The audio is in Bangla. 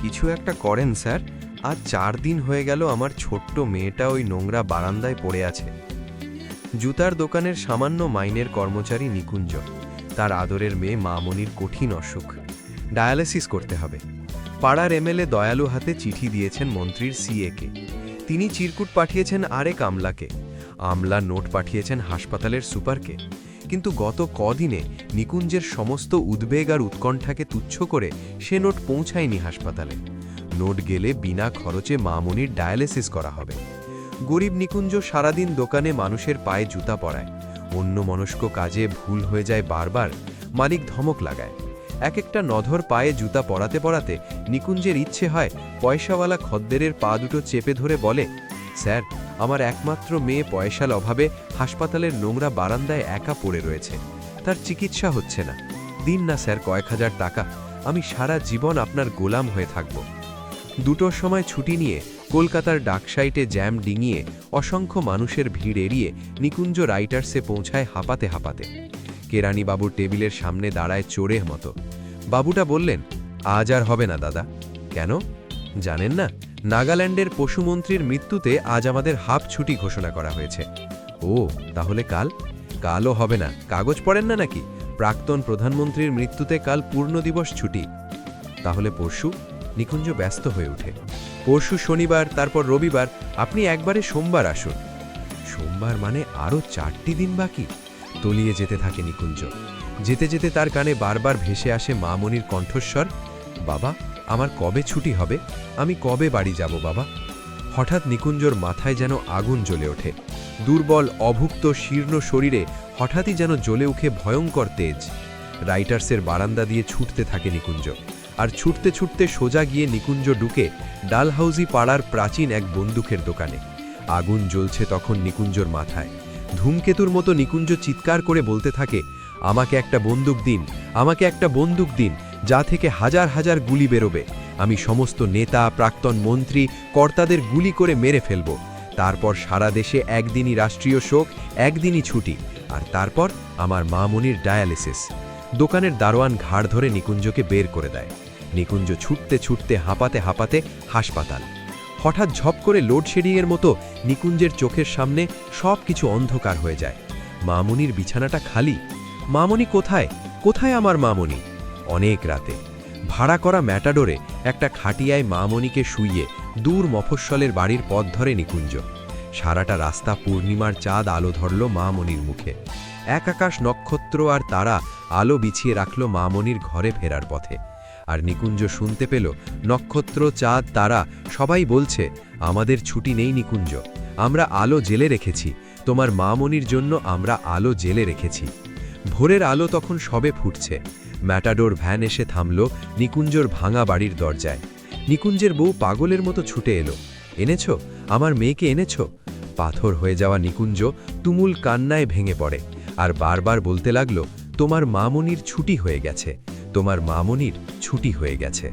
কিছু একটা করেন স্যার। আজ 4 দিন হয়ে গেল আমার ছোট্ট মেয়েটা ওই নোংরা বারান্দায় পড়ে আছে। জুতার দোকানের সামান্য মাইনের কর্মচারী নিকুঞ্জ, তার আদরের মেয়ে মামনির কঠিন অসুখ, ডায়ালিসিস করতে হবে। পাড়ার এমএলএ দয়ালু হাতে চিঠি দিয়েছেন মন্ত্রীর সিএকে। তিনি চিরকুট পাঠিয়েছেন আরেক আমলাকে, আমলা নোট পাঠিয়েছেন হাসপাতালের সুপারকে। কিন্তু গত কদিনে নিকুঞ্জের সমস্ত উদ্বেগ আর উৎকণ্ঠাকে তুচ্ছ করে সে নোট পৌঁছায়নি হাসপাতালে। নোট গেলে বিনা খরচে মামনির ডায়ালিসিস করা হবে। গরিব নিকুঞ্জ সারাদিন দোকানে মানুষের পায়ে জুতা পরায়, অন্যমনস্ক কাজে ভুল হয়ে যায় বারবার, মালিক ধমক লাগায়। এক একটা নধর পায়ে জুতা পরাতে পরাতে নিকুঞ্জের ইচ্ছে হয় পয়সাওয়ালা খদ্দেরের পা দুটো চেপে ধরে বলে, স্যার, আমার একমাত্র মেয়ে পয়সার অভাবে হাসপাতালের নোংরা বারান্দায় একা পড়ে রয়েছে, তার চিকিৎসা হচ্ছে না। দিন না স্যার কয়েক হাজার টাকা, আমি সারা জীবন আপনার গোলাম হয়ে থাকব। 2টোর সময় ছুটি নিয়ে কলকাতার ডাকসাইটে জ্যাম ডিঙিয়ে অসংখ্য মানুষের ভিড় এড়িয়ে নিকুঞ্জ রাইটার্সে পৌঁছায় হাঁপাতে হাঁপাতে। কেরানিবাবুর টেবিলের সামনে দাঁড়ায় চোরের মতো। বাবুটা বললেন, আজ আর হবে না দাদা। কেন জানেন না? নাগাল্যান্ডের পশুমন্ত্রীর মৃত্যুতে আজ আমাদের হাফ ছুটি ঘোষণা করা হয়েছে। ও, তাহলে কাল? কালও হবে না। কাগজ পড়েন না নাকি? প্রাক্তন প্রধানমন্ত্রীর মৃত্যুতে কাল পূর্ণ দিবস ছুটি। তাহলে পরশু? নিকুঞ্জ ব্যস্ত হয়ে ওঠে। পরশু শনিবার, তারপর রবিবার, আপনি একবারে সোমবার আসুন। সোমবার মানে আরও 4টি দিন বাকি। তলিয়ে যেতে থাকে নিকুঞ্জ। যেতে যেতে তার কানে বারবার ভেসে আসে মামনির কণ্ঠস্বর, বাবা, আমার কবে ছুটি হবে? আমি কবে বাড়ি যাব বাবা? হঠাৎ নিকুঞ্জর মাথায় যেন আগুন জ্বলে ওঠে। দুর্বল, অভুক্ত, শীর্ণ শরীরে হঠাৎই যেন জ্বলে উঠে ভয়ঙ্কর তেজ। রাইটার্সের বারান্দা দিয়ে ছুটতে থাকে নিকুঞ্জ। আর ছুটতে ছুটতে সোজা গিয়ে নিকুঞ্জ ঢুকে ডালহাউজি পাড়ার প্রাচীন এক বন্দুকের দোকানে। আগুন জ্বলছে তখন নিকুঞ্জর মাথায়। ধূমকেতুর মতো নিকুঞ্জ চিৎকার করে বলতে থাকে, আমাকে একটা বন্দুক দিন, আমাকে একটা বন্দুক দিন, যা থেকে হাজার হাজার গুলি বেরোবে। আমি সমস্ত নেতা, প্রাক্তন মন্ত্রী, কর্তাদের গুলি করে মেরে ফেলব। তারপর সারা দেশে একদিনই রাষ্ট্রীয় শোক, একদিনই ছুটি, আর তারপর আমার মামনির ডায়ালিসিস। দোকানের দারোয়ান ঘাড় ধরে নিকুঞ্জকে বের করে দেয়। নিকুঞ্জ ছুটতে ছুটতে হাঁপাতে হাঁপাতে হাসপাতাল। হঠাৎ ঝপ করে লোডশেডিংয়ের মতো নিকুঞ্জের চোখের সামনে সব কিছু অন্ধকার হয়ে যায়। মামনির বিছানাটা খালি। মামনি কোথায়? কোথায় আমার মামনি? অনেক রাতে ভাড়া করা ম্যাটাডোরে একটা খাটিয়ায় মামনিকে শুইয়ে দূর মফস্বলের বাড়ির পথ ধরে নিকুঞ্জ। সারাটা রাস্তা পূর্ণিমার চাঁদ আলো ধরল মামনির মুখে। এক আকাশ নক্ষত্র আর তারা আলো বিছিয়ে রাখল মামনির ঘরে ফেরার পথে। আর নিকুঞ্জ শুনতে পেল নক্ষত্র, চাঁদ, তারা সবাই বলছে, আমাদের ছুটি নেই নিকুঞ্জ, আমরা আলো জেলে রেখেছি, তোমার মামনির জন্য আমরা আলো জেলে রেখেছি। ভোরের আলো তখন সবে ফুটছে। ম্যাটাডোর ভ্যান এসে থামল নিকুঞ্জর ভাঙা বাড়ির দরজায়। নিকুঞ্জের বউ পাগলের মতো ছুটে এলো, এনেছো? আমার মেয়েকে এনেছো? পাথর হয়ে যাওয়া নিকুঞ্জ তুমুল কান্নায় ভেঙে পড়ে আর বারবার বলতে লাগল, তোমার মামনির ছুটি হয়ে গেছে, তোমার মামনির ছুটি হয়ে গেছে।